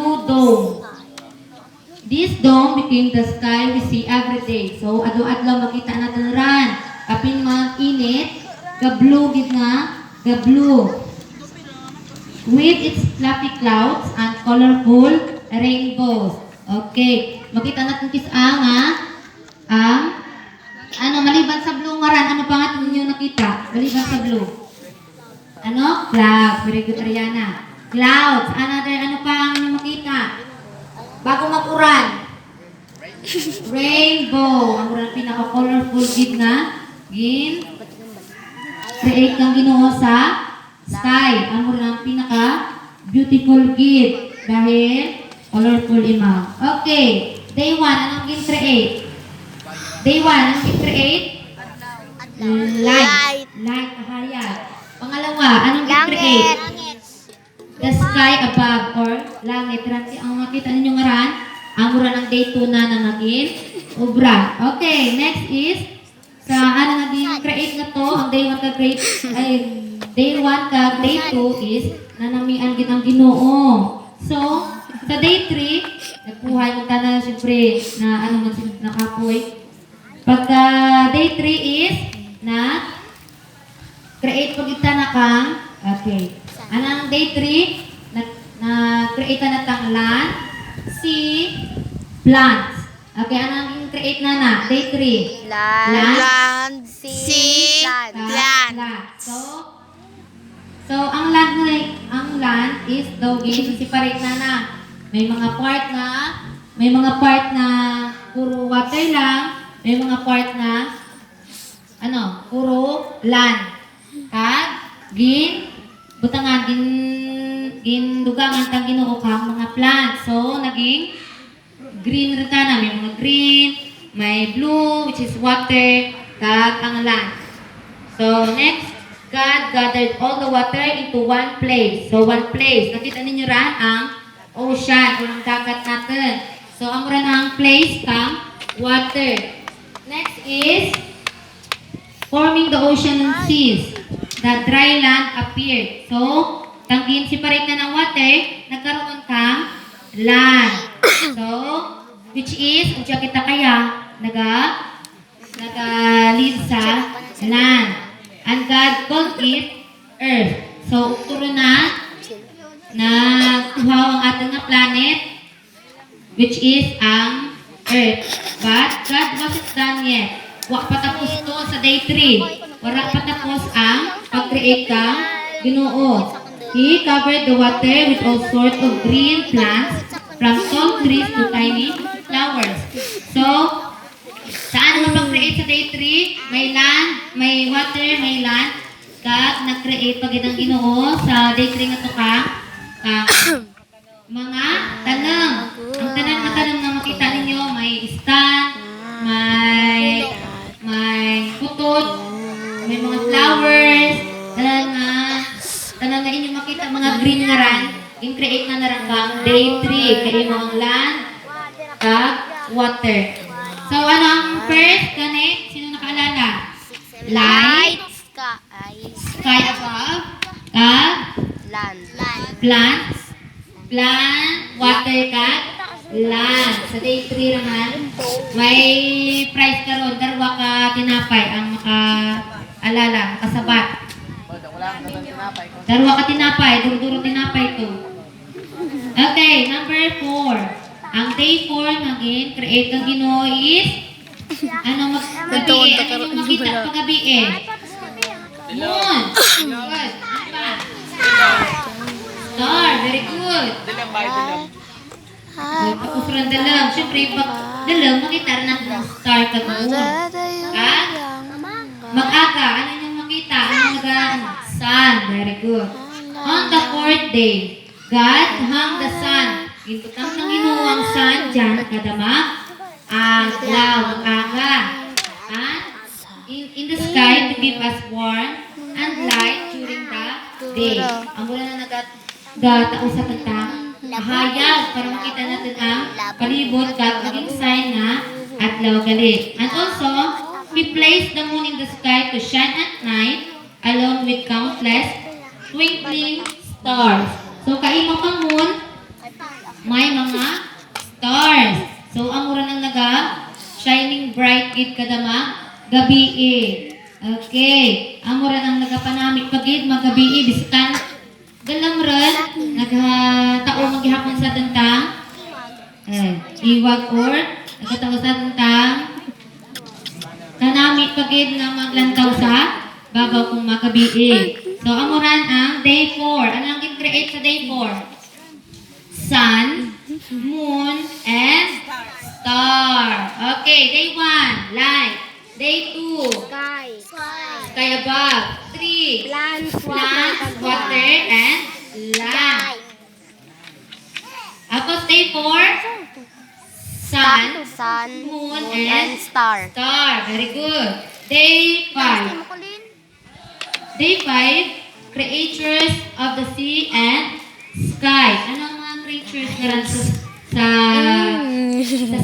blue dome. This dome became the sky we see every day. So, adlaw-adlaw makita natin ran. Kapin mag-init, ga-blue gid nga, ga-blue. With its fluffy clouds and colorful rainbows. Okay. Makita natin nga, maliban sa blue nga ran, ano pa nga ninyo nakita? Maliban sa blue. Ano? Clouds. Very good, Ariana. Clouds. Ano pa ang makita? Bago mag-uran. Rainbow. Ang uran pinaka-colorful gid nga. Create kang Ginoo sa sky. Ang uran pinaka-beautiful gid. Dahil colorful imaw. Okay. Day 1. Anong gin-create? Day 1. Anong gin-create? Light. Light. Kahayag. Pangalawa. Anong gin-create? The sky above or langit. Ang makita ninyo nga ran, ang mura ng day 2 na naging obra. Okay, next is sa naging create na to, ang day 1 ka create, day 1 ka day 2 is nanamian gid ang Ginoo. So, sa day 3, nagpuhay mo tanan siyempre na nakapoy. Pagka day 3 is na create pagita na kang okay. Anang day 3, na-create na tang land, sea, plants. Okay, anong create na? Day 3. Land, sea, plant. So ang land is doggy, separate na. May mga part na puro water lang, may mga part na puro land. Kag butangan dugangan tang Ginoo kang mga plants. So naging green rita na, may mga green, may blue which is water, kag ang land. So next, God gathered all the water into one place. So one place, nakita ninyo ran ang ocean, ang dagat natin. So ang ran ang place kang water. Next is forming the ocean and seas. The dry land appeared. So, tanggin separate na ng water, nagkaroon kang land. So, which is, kung siya kita kaya, naga-lead sa land. And God called it earth. So, turo na kuhaw ang ating nga planet, which is ang earth. But God wasn't done yet. Wa patapos to sa day 3. Wala patapos ang pag-create kang Ginoo. He covered the water with all sorts of green plants, from tall trees to tiny flowers. So, saan naman pag-create sa day 3? May land, may water, may land. Kag nag-create pag ang Ginoo sa day 3 nga to ka mga tanang. Ang tanang na makita ninyo, may stand, may putod, may mga flowers, tanan na inyo makita mga green nga ran, in-create na naran kang day 3, kaya mga land, kag water. So, ano ang first gani? Sino nakaalala? Light, sky above, kag plants, water, kag land. Sa day 3 naman, may prize karon, darwa ka tinapay ang makaalala, makasabat. Darwa ka tinapay, duro-duro tinapay to. Okay, number 4. Ang day 4 naging create ang Ginoo is maggabi, ano yung makita paggabi moon. Good. Star, very good. Tapos rin dalang. Siyempre, pag dalang, makita rin ang star ka moon. Kag mag-aga, ano yung makita? Sun, very good. On the 4th day, God hung the sun. Gintutan ng Ginoo ang sun dyan, kadama, adlaw, aga. And in the sky to give us warmth and light during the day. Ang wala na nagatao sa tagtang hayag para makita natin ang palibot at maging sign na adlaw gali. And also, He placed the moon in the sky to shine at night along with countless twinkling stars. So, kaimo kang moon, may mga stars. So, ang mura ng naga, shining bright gid kadama, gabi Okay. Ang mura ng nagapanamit pagid, magabi biskan. Galam ron, naghatao maghihapon sa dantang. Iwag or, naghatao sa dantang. Kanamit pagid na maglantaw sa babaw kung makabii. So, amuran ang day 4. Ano lang create sa day 4? Sun, moon, and star. Okay, day 1, light. Day 2, Sky. sky above. 3, Plants. plants, water, and land. Tapos day 4, sun, Sun. moon, And and star. star. Very good. Day 5. Day 5, creatures of the sea and sky. Ano ang mga creatures na rin sa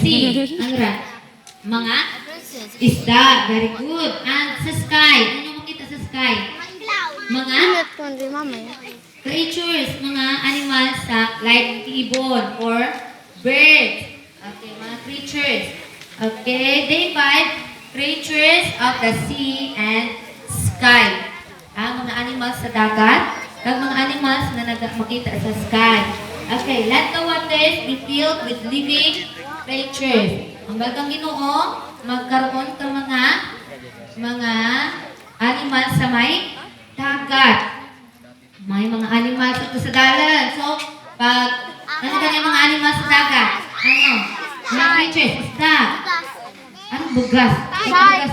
sea? Ano rin? Mga isda. Very good. And sa sky, ano yung makita sa sky? Mga creatures, mga animals sa like ibon or birds. Okay, mga creatures. Okay, day 5, creatures of the sea and sky. Ang mga animals sa dagat, ang mga animals na makita sa sky. Okay, let the waters be filled with living creatures. Ang bagang Ginoo, magkaroon ka mga animals sa may dagat. May mga animals sa dalan. So, pag ano ganyan mga animals sa dagat? Ano? Mga creatures, isda. Anong bugas? Bugas.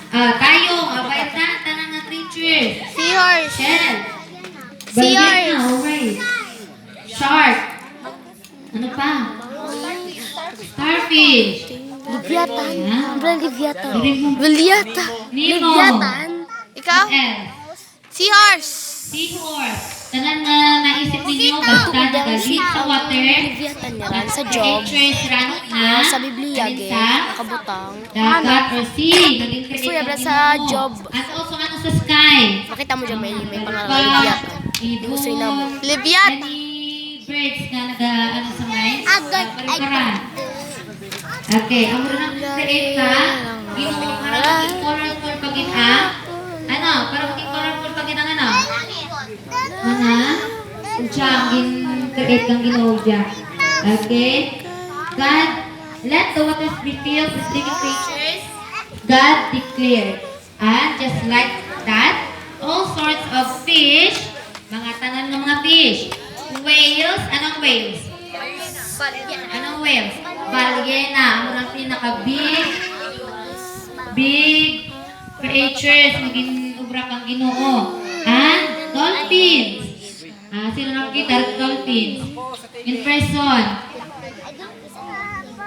Tayong, bayad na, tanang nga creatures. Seahorse. Shell. Seahorse. Na, okay. Shark. Ano pa? Starfish. Leviathan. Ha? Leviathan. Nemo. Nemo. Leviathan. Ikaw? What else? Seahorse. Seahorse. Tanan na naisip ninyo, basta nagalit sa water. Leviathan niya ran sa job. Creatures run na. Sa Biblia, ge. Sa Nakabutang. dagat or sea. Naging create Kuya, ng sa Ginoo. job. At also ano sa sky. Makita mo dyan, may pangalan Pa, Leviathan. ibon. Gusto na mo. Leviathan. Any birds na ano sa may Agad. pariparan. Okay, ang muna nang create ka, Ginoo para maging colorful pagin ang ano, para maging colorful pagin ang ano? Diyan, create kang Ginoo diyan. Okay? God, let the waters be filled with living creatures. God declared. And just like that, all sorts of fish, mga tanan ng mga fish. Whales, anong whales? Anong whales? Balyena, ang murang big creatures, maging ubra kang Ginoo. And dolphins. Sino nakikita? Dolphins. In person.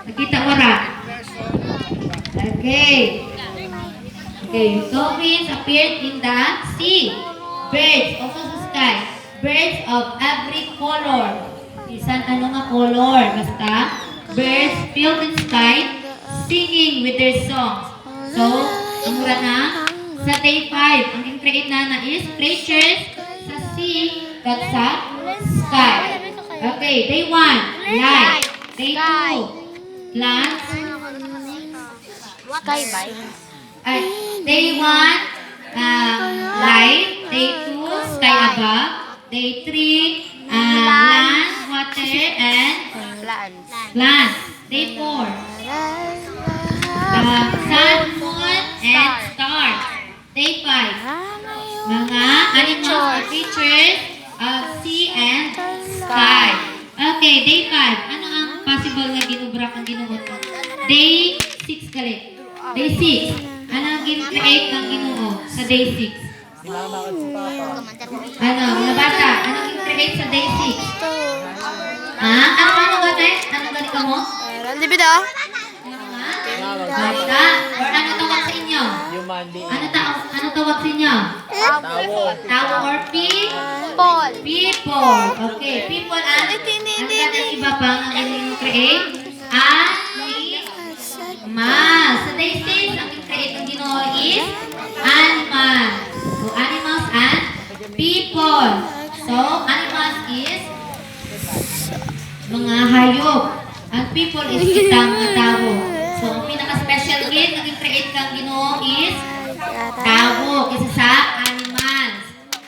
Nakita wala. Okay. Okay, dolphins appeared in the sea. Birds, also sa sky. Birds of every color. Isan ano nga color? Basta, birds filled in sky, singing with their songs. So, ang mura na, sa day 5, ang in-create na is creatures sa sea at sa sky. Okay, day 1, light. Day 2, plants. Sky by. Day 1, light. Day 2, sky above. Day 3, land, water, and plants. Day 4, sun, moon, and stars. Day 5, mga animals or creatures of sea and sky. Okay, day 5. Ano ang possible na ginubra kang Ginoo? Day 6 galit. Day 6. Ano ang gin-create ng Ginoo sa day 6? Ano, mga bata, ano ang gin-create sa day 6? Ano ganit? Ano ganit ka mo? Libido? Bata? Or ano tawag sa inyo? Ano tawag sa inyo? Tao or people? People. Okay, people and ano ganit iba pang ang gin-create? Animals. Sa day 6, ang gin-create ng Ginoo is animals. So, animals and people. So, animals is mga hayop. Ang people is kita mga tao. So, ang pinaka-special gift na create kang Ginoo is tao, kaysa sa animals.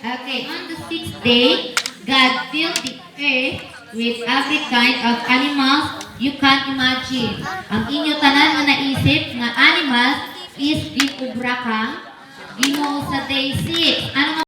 Okay, on the sixth day, God filled the earth with every kind of animals you can imagine. Ang inyo tanan nga naisip nga animals is ginubra kang Ginoo sa day 6. Ano